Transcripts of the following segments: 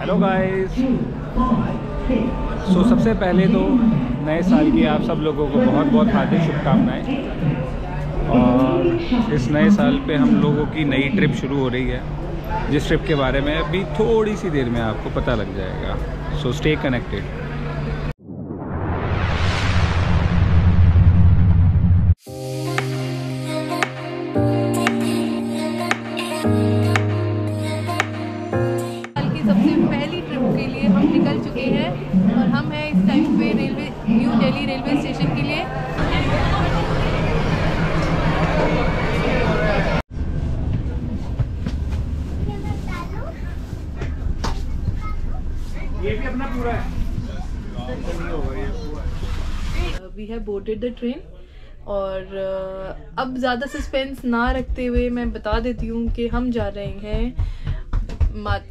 Hello guys. सबसे पहले तो नए साल की आप सब लोगों को बहुत बहुत हार्दिक शुभकामनाएं। और इस नए साल पे हम लोगों की नई ट्रिप शुरू हो रही है, जिस ट्रिप के बारे में अभी थोड़ी सी देर में आपको पता लग जाएगा। So stay connected. सबसे पहली ट्रिप के लिए हम निकल चुके हैं और हम हैं इस टाइम पे न्यू दिल्ली रेलवे स्टेशन के लिए। ये भी अपना पूरा है। We have boarded the train और अब ज़्यादा सस्पेंस ना रखते हुए मैं बता देती हूँ कि हम जा रहे हैं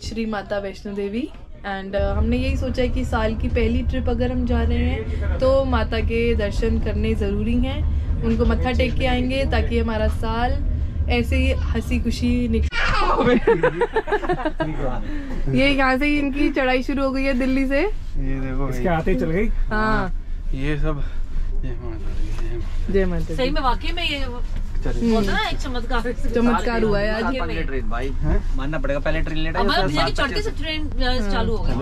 श्री माता वैष्णो देवी। एंड हमने यही सोचा है कि साल की पहली ट्रिप अगर हम जा रहे हैं तो माता के दर्शन करने ज़रूरी हैं, उनको मत्था टेक के आएंगे ताकि हमारा साल ऐसे ही हंसी खुशी निकले। ये यहाँ से ही इनकी चढ़ाई शुरू हो गई है दिल्ली से। ये देखो इसके आते ही चल गई। हाँ ये सब जय माता। सही में वाकई में ये होता है, एक चमत्कार हुआ है आज। पहले ट्रेन भाई मानना पड़ेगा, पहले ट्रेन लेट हमारे चढ़ते से ट्रेन चालू हो गई।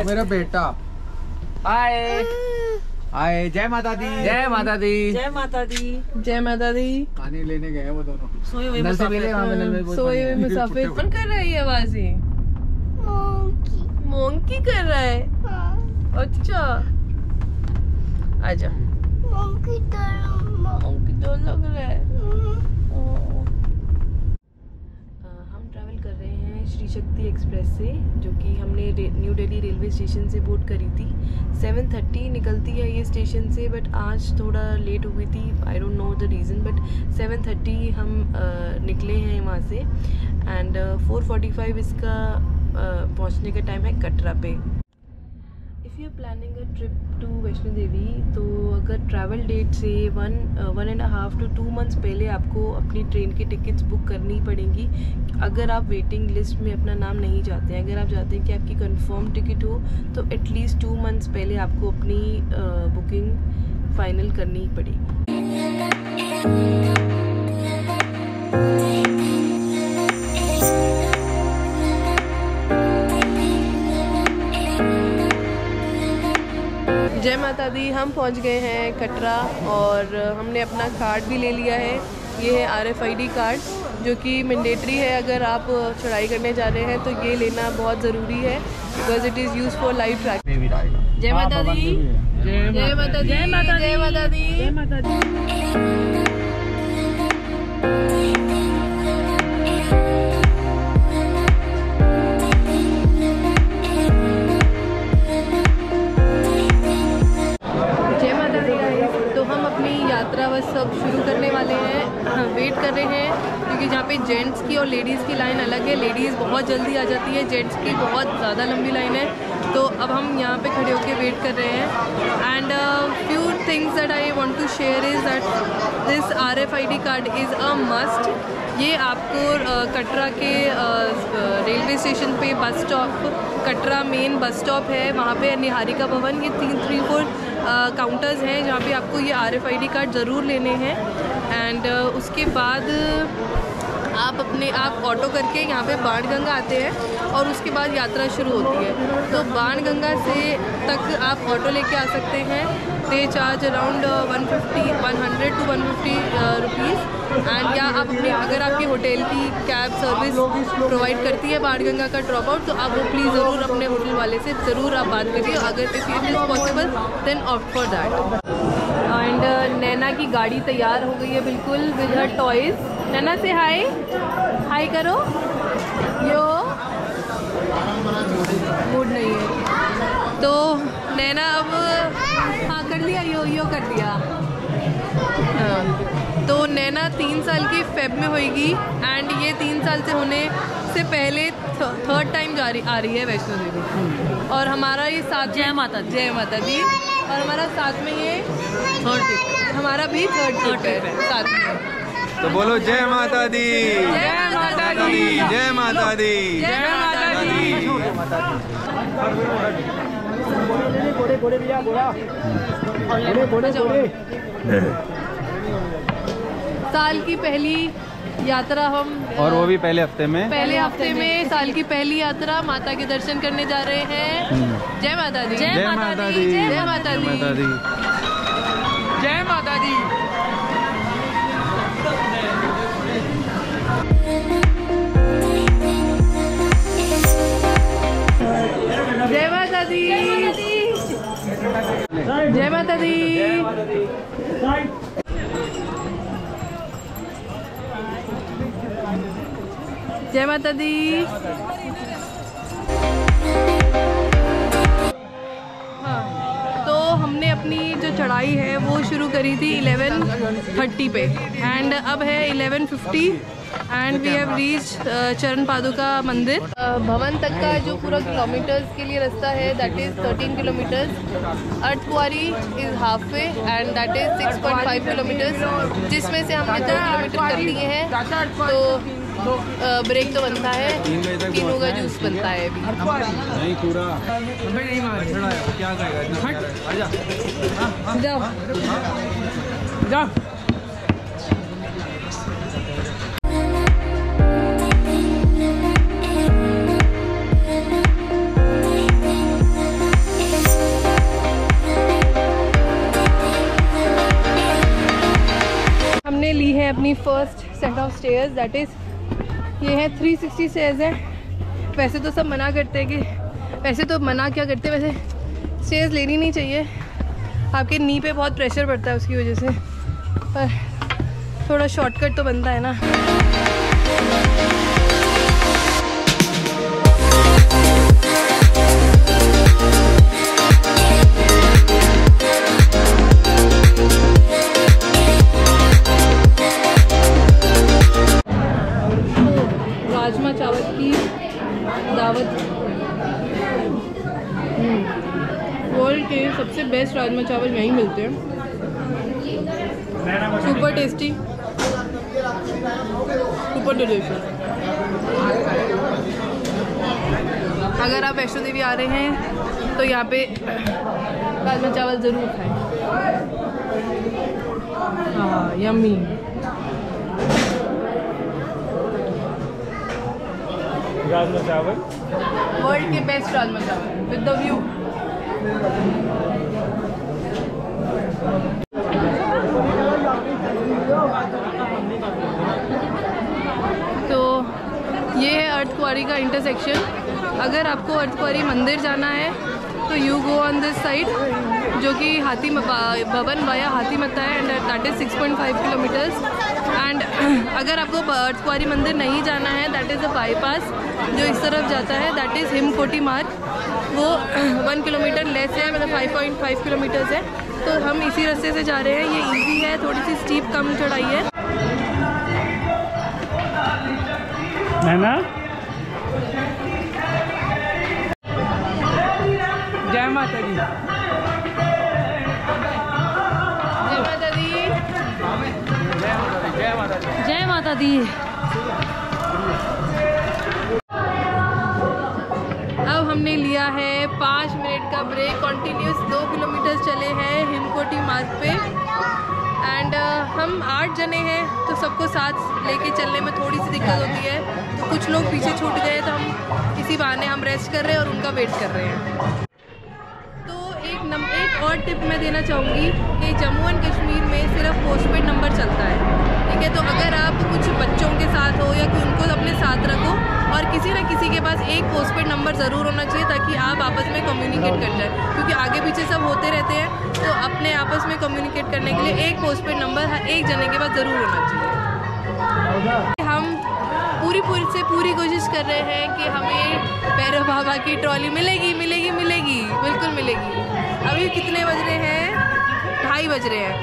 मेरा बेटा आए आए। जय माता दी, जय माता दी, जय माता दी, जय माता दी। पानी लेने गए वो दोनों। सोए हुए मुसाफिर। सोए हुए मुसाफिर। कौन कर रहा है ये आवाज़ें? मोंकी कर रहा है। अच्छा आजा। मोंकी तो लग रहा है। हम ट्रैवल कर रहे हैं श्री शक्ति एक्सप्रेस से, जो कि हमने न्यू दिल्ली रेलवे स्टेशन से बोर्ड करी थी। 7:30 निकलती है ये स्टेशन से, बट आज थोड़ा लेट हो गई थी। आई don't know the reason, but 7:30 हम निकले हैं वहाँ से। एंड 4:45 इसका पहुँचने का टाइम है कटरा पे। If you are planning a trip to Vaishno Devi, तो अगर ट्रैवल डेट से 1.5 to 2 months पहले आपको अपनी ट्रेन की टिकट्स बुक करनी पड़ेंगी। अगर आप वेटिंग लिस्ट में अपना नाम नहीं चाहते हैं, अगर आप चाहते हैं कि आपकी कंफर्म टिकट हो, तो एटलीस्ट 2 months पहले आपको अपनी बुकिंग फाइनल करनी पड़ेगी। जय माता दी। हम पहुंच गए हैं कटरा और हमने अपना कार्ड भी ले लिया है। ये है RFID कार्ड, जो कि मैंडेटरी है। अगर आप चढ़ाई करने जा रहे हैं तो ये लेना बहुत ज़रूरी है, because it is use for live tracking. जय माता दी, जय माता दी, जय माता दी, जय माता दी, जय माता दी। यात्रा बस सब शुरू करने वाले हैं। वेट कर रहे हैं क्योंकि जहाँ पे जेंट्स की और लेडीज़ की लाइन अलग है। लेडीज़ बहुत जल्दी आ जाती है, जेंट्स की बहुत ज़्यादा लंबी लाइन है। तो अब हम यहाँ पे खड़े होकर वेट कर रहे हैं। And few things that I want to share is that this RFID card is a must. ये आपको कटरा के रेलवे स्टेशन पे bus stop, Katra main bus stop है, वहाँ पे निहारिका भवन, ये 3-4 काउंटर्स हैं जहाँ पे आपको ये RFID कार्ड ज़रूर लेने हैं। एंड उसके बाद आप ऑटो करके यहाँ पे बाणगंगा आते हैं और उसके बाद यात्रा शुरू होती है। तो बाणगंगा से तक आप ऑटो लेके आ सकते हैं। They charge around 100 to 150 rupees. And या आप अपने, अगर आपकी होटल की कैब सर्विस प्रोवाइड करती है बाणगंगा का ड्रॉप आउट, तो आप वो प्लीज़ ज़रूर अपने होटल वाले से ज़रूर आप बात करिए। अगर if it is possible then opt for that. And Naina की गाड़ी तैयार हो गई है बिल्कुल विद हर टॉयज़। नैना से हाय हाय करो। यो मूड नहीं है तो नैना अब हाँ कर लिया, यो कर दिया। हाँ, तो नैना 3 साल की फेब में होएगी। एंड ये 3 साल से होने से पहले 3rd टाइम आ रही है वैष्णो देवी। और हमारा ये साथ, जय माता दी, जय माता दी। और हमारा साथ में ये 3rd ट्रिप, हमारा भी 3rd ट्रिप है साथ में। तो बोलो जय माता दी, जय माता दी। दी, जय माता दी, जय माता दी। साल की पहली यात्रा हम और वो भी पहले हफ्ते में साल की पहली यात्रा माता के दर्शन करने जा रहे हैं। जय माता दी, जय माता दी, जय माता दी, जय माता दी। जय माता दी, जय माता दी। जय माता दी। हाँ, तो हमने अपनी जो चढ़ाई है वो शुरू करी थी 11:30 पे एंड अब है 11:50 एंड वी हैव रीच चरण पादुका मंदिर। भवन तक का जो पूरा किलोमीटर्स के लिए रास्ता है that is 13 kilometres. Ardhkuwari is half way and that is 6.5 kilometres, जिसमें से हमने 2 किलोमीटर कर लिए हैं। तो ब्रेक तो बनता है, तीनों का जूस बनता है अभी। नहीं पूरा नहीं मार क्या करेगा। जाओ जा। हमने ली है अपनी first set of stairs that is ये है 360 स्टेयर्स है। वैसे तो सब मना करते हैं कि वैसे तो मना क्या करते हैं, वैसे स्टेयर्स लेनी नहीं चाहिए, आपके नी पे बहुत प्रेशर पड़ता है उसकी वजह से, पर थोड़ा शॉर्टकट तो बनता है ना। राजमा चावल की दावत, वर्ल्ड के सबसे बेस्ट राजमा चावल यहीं मिलते हैं, सुपर टेस्टी, सुपर डिलीशियस। अगर आप वैष्णो देवी आ रहे हैं तो यहाँ पे राजमा चावल ज़रूर खाएं। हाँ यम्मी। राजमा चावल वर्ल्ड के बेस्ट राजमा चावल विद द व्यू। तो ये है अर्धकुंवारी का इंटरसेक्शन। अगर आपको अर्धकुंवारी मंदिर जाना है तो you go on this side, जो कि हाथी भवन वाया हाथीमता है and that is 6.5 kilometres. And अगर आपको अर्धकुंवारी मंदिर नहीं जाना है दैट इज़ अ बाईपास जो इस तरफ जाता है, दैट इज़ हिमकोटी मार्ग, वो 1 किलोमीटर लेस है, मतलब 5.5 किलोमीटर्स है। तो हम इसी रास्ते से जा रहे हैं, ये इजी है, थोड़ी सी स्टीप कम चढ़ाई है। नैना जय माता दी। जय माता दी, जय माता दी। जय माता दी। अब हमने लिया है 5 मिनट का ब्रेक, कॉन्टीन्यूस 2 किलोमीटर चले हैं हिमकोटी मार्ग पे एंड हम 8 जने हैं तो सबको साथ लेके चलने में थोड़ी सी दिक्कत होती है, तो कुछ लोग पीछे छूट गए तो हम इसी बहाने हम रेस्ट कर रहे हैं और उनका वेट कर रहे हैं। तो एक और टिप मैं देना चाहूँगी कि जम्मू एंड कश्मीर में सिर्फ पोस्टपेड नंबर चलता है, ठीक है। तो अगर आप कुछ बच्चों के साथ हो या कि उनको अपने साथ रखो और किसी न किसी के पास एक पोस्टपेड नंबर ज़रूर होना चाहिए ताकि आप आपस में कम्युनिकेट कर जाए, क्योंकि आगे पीछे सब होते रहते हैं। तो अपने आपस में कम्युनिकेट करने के लिए एक पोस्टपेड नंबर हर एक जने के पास ज़रूर होना चाहिए। हम पूरी पूरी कोशिश कर रहे हैं कि हमें भैरव बाबा की ट्रॉली मिलेगी, बिल्कुल मिलेगी। अभी कितने बज रहे हैं? 2:30 बज रहे हैं।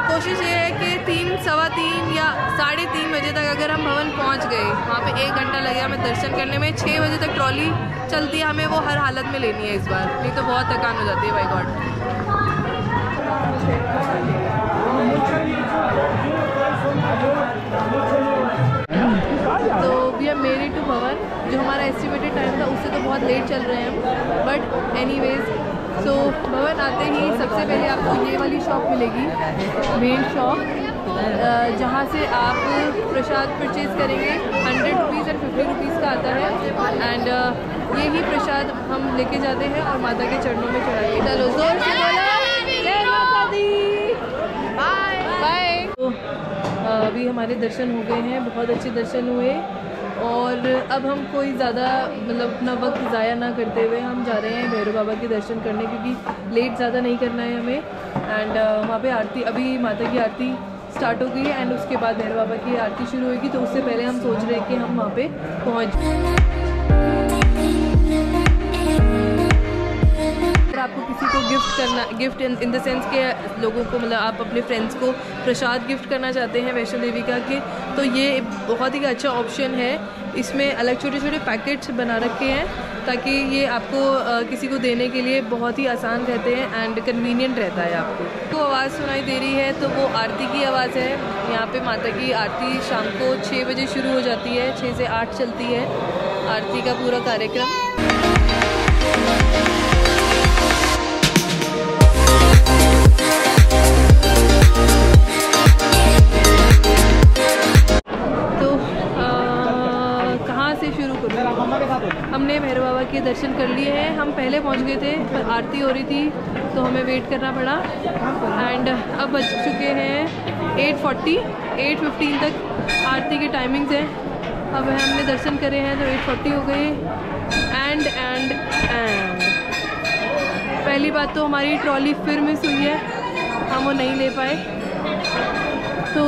कोशिश ये है कि 3, सवा 3 या 3:30 बजे तक अगर हम भवन पहुंच गए, वहाँ पे 1 घंटा लगेगा हमें दर्शन करने में। 6 बजे तक ट्रॉली चलती है, हमें वो हर हालत में लेनी है इस बार, नहीं तो बहुत थकान हो जाती है। By god. तो we are made it to Bhawan. जो हमारा एस्टिमेटेड टाइम था उससे तो बहुत लेट चल रहे हैं हम, बट एनीवेज सो भवन आते ही सबसे पहले आपको ये वाली शॉप मिलेगी, मेन शॉप, जहाँ से आप प्रसाद परचेज़ करेंगे। 100 रुपीज़ एंड 50 रुपीज़ का आता है एंड यही प्रसाद हम लेके जाते हैं और माता के चरणों में चढ़ाएंगे। चलो जोर से बोलो जय माता दी, बाय बाय। तो अभी हमारे दर्शन हो गए हैं, बहुत अच्छे दर्शन हुए और अब हम कोई ज़्यादा मतलब अपना वक्त ज़ाया ना करते हुए हम जा रहे हैं भैरव बाबा के दर्शन करने, क्योंकि लेट ज़्यादा नहीं करना है हमें। एंड वहाँ पे आरती, अभी माता की आरती स्टार्ट हो गई है एंड उसके बाद भैरव बाबा की आरती शुरू होगी, तो उससे पहले हम सोच रहे हैं कि हम वहाँ पे पहुँच। आपको किसी को गिफ्ट करना, गिफ्ट इन द सेंस के लोगों को मतलब आप अपने फ्रेंड्स को प्रसाद गिफ्ट करना चाहते हैं वैष्णो देवी का के, तो ये बहुत ही अच्छा ऑप्शन है। इसमें अलग छोटे छोटे पैकेट्स बना रखे हैं ताकि ये आपको किसी को देने के लिए बहुत ही आसान रहते हैं एंड कन्वीनियंट रहता है। आपको आवाज़ सुनाई दे रही है तो वो आरती की आवाज़ है। यहाँ पे माता की आरती शाम को 6 बजे शुरू हो जाती है, 6 से 8 चलती है आरती का पूरा कार्यक्रम। हमने भैरव बाबा के दर्शन कर लिए हैं, हम पहले पहुंच गए थे पर आरती हो रही थी तो हमें वेट करना पड़ा एंड अब बज चुके हैं 8:40, 8:15 तक आरती की टाइमिंग्स हैं। अब हमने दर्शन करे हैं तो 8:40 हो गए एंड पहली बात तो हमारी ट्रॉली फिर मिस हुई है, हम वो नहीं ले पाए। तो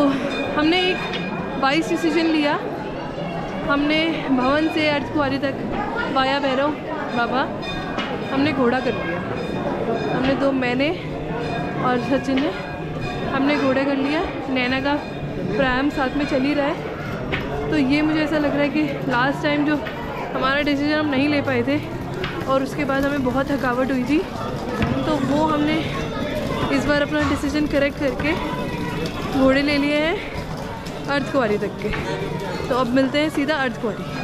हमने एक वाइज डिसीजन लिया, हमने भवन से अर्धकुंवारी तक वाया भैरव बाबा हमने घोड़ा कर लिया। हमने दो, मैंने और सचिन ने, हमने घोड़ा कर लिया। नैना का प्रायम साथ में चल ही रहा है। तो ये मुझे ऐसा लग रहा है कि लास्ट टाइम जो हमारा डिसीजन हम नहीं ले पाए थे और उसके बाद हमें बहुत थकावट हुई थी, तो वो हमने इस बार अपना डिसीजन करेक्ट करके घोड़े ले लिए हैं अर्धकुंवारी तक के। तो अब मिलते हैं सीधा अर्धकुंवारी।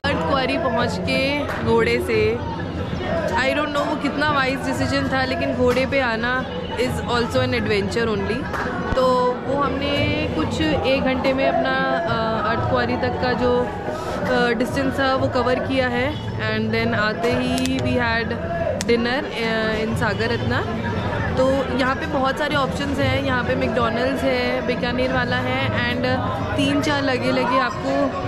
अर्धकुंवारी पहुँच के घोड़े से आई डोंट नो वो कितना वाइज डिसीजन था, लेकिन घोड़े पे आना is also an adventure only. तो वो हमने कुछ 1 घंटे में अपना अर्धकुंवारी तक का जो डिस्टेंस था वो कवर किया है एंड देन आते ही वी हैड डिनर इन सागर रत्ना। तो यहाँ पे बहुत सारे ऑप्शंस हैं, यहाँ पे मैकडॉनल्ड्स है, बीकानेर वाला है एंड 3-4 लगे लगे आपको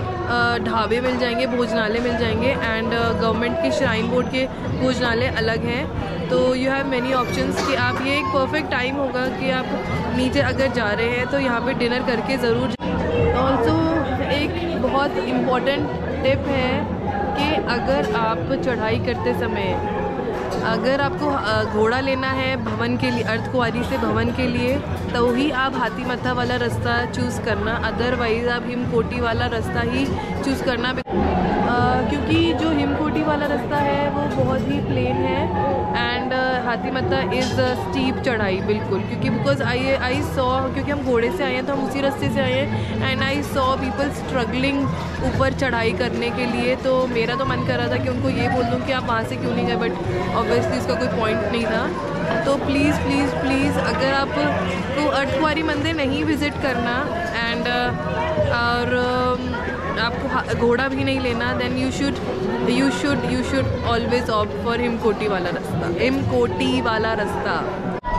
ढाबे मिल जाएंगे, भोजनालय मिल जाएंगे एंड गवर्नमेंट के श्राइन बोर्ड के भोजनालय अलग हैं। तो यू हैव मैनी ऑप्शंस कि आप, ये एक परफेक्ट टाइम होगा कि आप नीचे अगर जा रहे हैं तो यहाँ पे डिनर करके ज़रूर। ऑल्सो एक बहुत इम्पॉर्टेंट टिप है कि अगर आप चढ़ाई करते समय अगर आपको घोड़ा लेना है भवन के लिए, अर्धकुंवारी से भवन के लिए, तो ही आप हाथीमत्था वाला रास्ता चूज़ करना, अदरवाइज़ आप हिमकोटी वाला रास्ता ही चूज़ करना। क्योंकि जो हिमकोटी वाला रास्ता है वो बहुत ही प्लेन है एंड हाथीमत्था इज़ स्टीप चढ़ाई बिल्कुल, क्योंकि बिकॉज आई सॉ, क्योंकि हम घोड़े से आए हैं तो हम उसी रास्ते से आए हैं and I saw people struggling ऊपर चढ़ाई करने के लिए। तो मेरा तो मन कर रहा था कि उनको ये बोल दूँ कि आप वहाँ से क्यों नहीं गए, बट ऑब्वियसली उसका कोई पॉइंट नहीं था। तो प्लीज़ प्लीज़ प्लीज़ अगर आपको अर्धकुंवारी मंदिर नहीं विज़िट करना एंड और आपको घोड़ा भी नहीं लेना, then you should always opt for Himkoti वाला रास्ता। हिमकोटी वाला रास्ता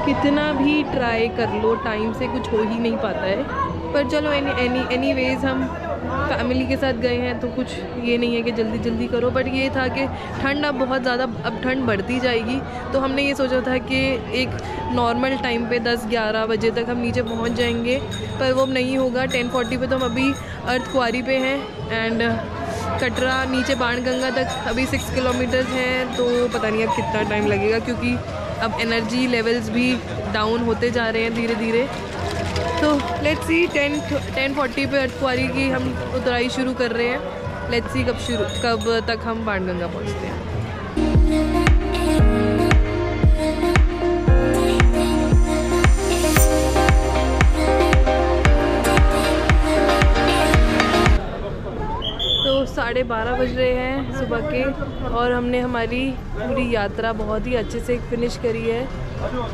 कितना भी ट्राई कर लो टाइम से कुछ हो ही नहीं पाता है, पर चलो एनीवेज हम फैमिली के साथ गए हैं तो कुछ ये नहीं है कि जल्दी जल्दी करो। बट ये था कि ठंड अब बहुत ज़्यादा, अब ठंड बढ़ती जाएगी, तो हमने ये सोचा था कि एक नॉर्मल टाइम पे 10-11 बजे तक हम नीचे पहुंच जाएंगे, पर वो अब नहीं होगा। 10:40 पे तो हम अभी अर्धकुंवारी पे हैं एंड कटरा नीचे बाणगंगा तक अभी 6 किलोमीटर्स हैं, तो पता नहीं अब कितना टाइम लगेगा, क्योंकि अब एनर्जी लेवल्स भी डाउन होते जा रहे हैं धीरे धीरे। तो लेट्स सी 10:40 पे अर्धकुंवारी की हम उतराई शुरू कर रहे हैं। लेट्स सी कब तक हम बाणगंगा पहुंचते हैं। तो 12:30 बज रहे हैं सुबह के और हमने हमारी पूरी यात्रा बहुत ही अच्छे से फिनिश करी है।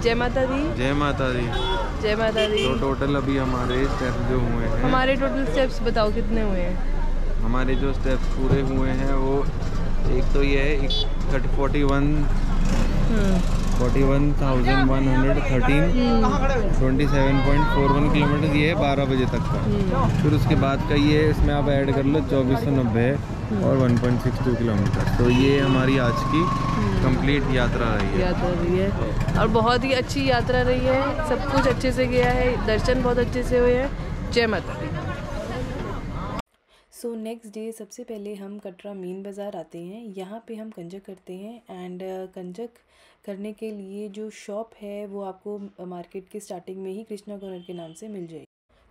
जय माता दी। जय माता दी। जय माता दी। तो टोटल अभी हमारे स्टेप्स जो हुए हैं, हमारे टोटल स्टेप्स बताओ कितने हुए हैं? हमारे जो स्टेप्स पूरे हुए हैं वो एक तो ये है 41,113 27.41 किलोमीटर, ये है 12 बजे तक का। फिर उसके बाद का ये इसमें आप ऐड कर लो 2490 और 1.62 किलोमीटर। तो ये हमारी आज की कंप्लीट यात्रा रही है। और बहुत ही अच्छी यात्रा रही है, सब कुछ अच्छे से गया है, दर्शन बहुत अच्छे से हुए हैं। जय माता दी। सो नेक्स्ट डे सबसे पहले हम कटरा मेन बाज़ार आते हैं। यहाँ पे हम कंजक करते हैं एंड कंजक करने के लिए जो शॉप है वो आपको मार्केट के स्टार्टिंग में ही कृष्णा कॉर्नर के नाम से मिल जाएगी।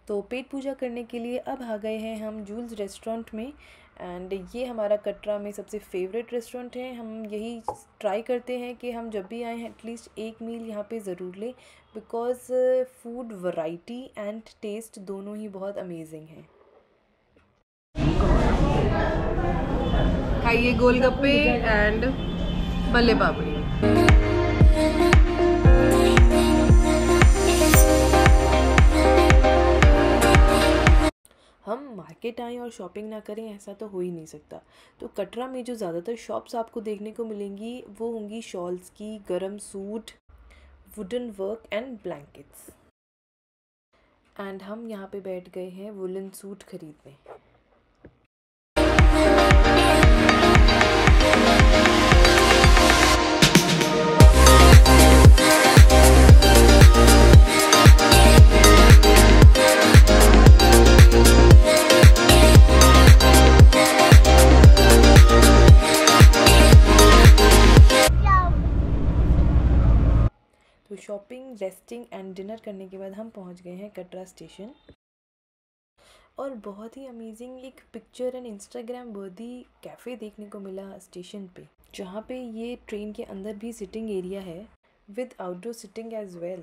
तो पेट पूजा करने के लिए अब आ गए हैं हम जूल्स रेस्टोरेंट में एंड ये हमारा कटरा में सबसे फेवरेट रेस्टोरेंट है। हम यही ट्राई करते हैं कि हम जब भी आएँ एटलीस्ट एक मील यहाँ पे ज़रूर लें, because food variety and taste दोनों ही बहुत अमेजिंग हैं। खाइए गोलगप्पे एंड बल्ले पापड़ी। हम मार्केट आएँ और शॉपिंग ना करें ऐसा तो हो ही नहीं सकता। तो कटरा में जो ज़्यादातर शॉप्स आपको देखने को मिलेंगी वो होंगी शॉल्स की, गरम suit, wooden work and blankets. And हम यहाँ पे बैठ गए हैं वुलन सूट खरीदने। तो शॉपिंग, रेस्टिंग एंड डिनर करने के बाद हम पहुंच गए हैं कटरा स्टेशन। और बहुत ही अमेजिंग एक पिक्चर एंड इंस्टाग्राम वर्दी कैफ़े देखने को मिला स्टेशन पे, जहाँ पे ये ट्रेन के अंदर भी सिटिंग एरिया है with outdoor sitting as well.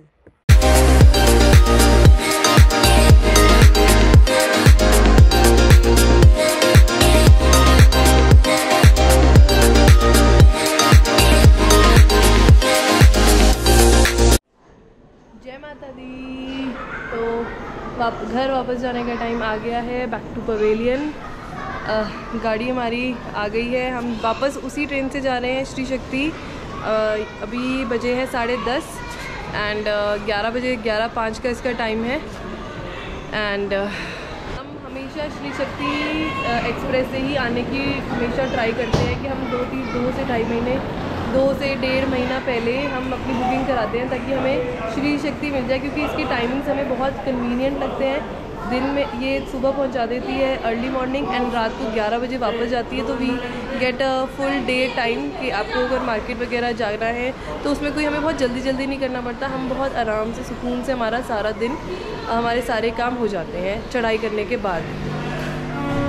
जय माता दी। तो घर वापस जाने का टाइम आ गया है, बैक टू पवेलियन। गाड़ी हमारी आ गई है, हम वापस उसी ट्रेन से जा रहे हैं श्री शक्ति। अभी बजे हैं 10:30 एंड 11:05 का इसका टाइम है। एंड हम हमेशा श्री शक्ति एक्सप्रेस से ही आने की हमेशा ट्राई करते हैं कि हम 2 से 1.5 महीना पहले हम अपनी बुकिंग कराते हैं ताकि हमें श्री शक्ति मिल जाए, क्योंकि इसकी टाइमिंग्स हमें बहुत कन्वीनियंट लगते हैं। दिन में ये सुबह पहुंचा देती है अर्ली मॉर्निंग एंड रात को 11 बजे वापस जाती है। तो we get a full day time कि आपको अगर मार्केट वगैरह जाना है तो उसमें कोई हमें बहुत जल्दी नहीं करना पड़ता। हम बहुत आराम से सुकून से हमारा सारा दिन हमारे सारे काम हो जाते हैं चढ़ाई करने के बाद।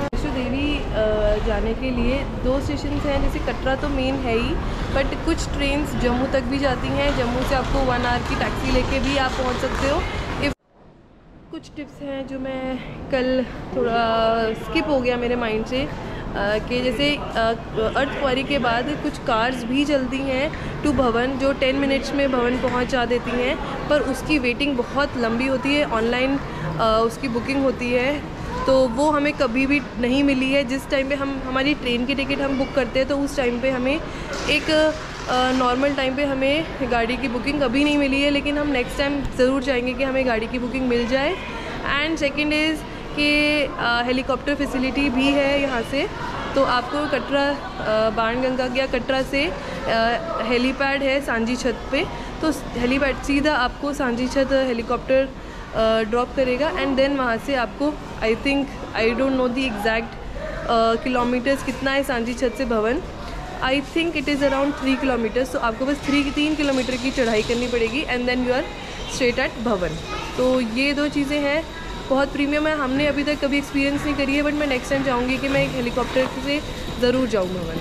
वैष्णो देवी जाने के लिए 2 स्टेशन हैं, जैसे कटरा तो मेन है ही, बट कुछ ट्रेन्स जम्मू तक भी जाती हैं। जम्मू से आपको 1 आवर की टैक्सी लेके भी आप पहुंच सकते हो। कुछ टिप्स हैं जो मैं कल थोड़ा स्किप हो गया मेरे माइंड से, कि जैसे अर्धकुंवारी के बाद कुछ कार्स भी चलती हैं टू भवन, जो 10 मिनट्स में भवन पहुंचा देती हैं, पर उसकी वेटिंग बहुत लंबी होती है। ऑनलाइन उसकी बुकिंग होती है, तो वो हमें कभी भी नहीं मिली है। जिस टाइम पे हम हमारी ट्रेन की टिकट हम बुक करते हैं तो उस टाइम पे हमें एक नॉर्मल टाइम पे हमें गाड़ी की बुकिंग कभी नहीं मिली है, लेकिन हम नेक्स्ट टाइम ज़रूर चाहेंगे कि हमें गाड़ी की बुकिंग मिल जाए। एंड सेकंड इज़ कि हेलीकॉप्टर फैसिलिटी भी है यहाँ से, तो आपको कटरा बाणगंगा या कटरा से हेलीपैड है सांझी छत पे, तो हेलीपैड सीधा आपको सांझी छत हेलीकॉप्टर ड्रॉप करेगा एंड देन वहाँ से आपको I don't know the exact kilometres कितना है सांझी छत से Bhawan. I think it is around 3 kilometres. तो आपको बस 3 किलोमीटर की चढ़ाई करनी पड़ेगी and then you are straight at Bhawan. तो ये 2 चीज़ें हैं, बहुत प्रीमियम है। हमने अभी तक कभी एक्सपीरियंस नहीं करी है, बट मैं नेक्स्ट टाइम चाहूँगी कि मैं एक हेलीकॉप्टर से ज़रूर जाऊँ भवन।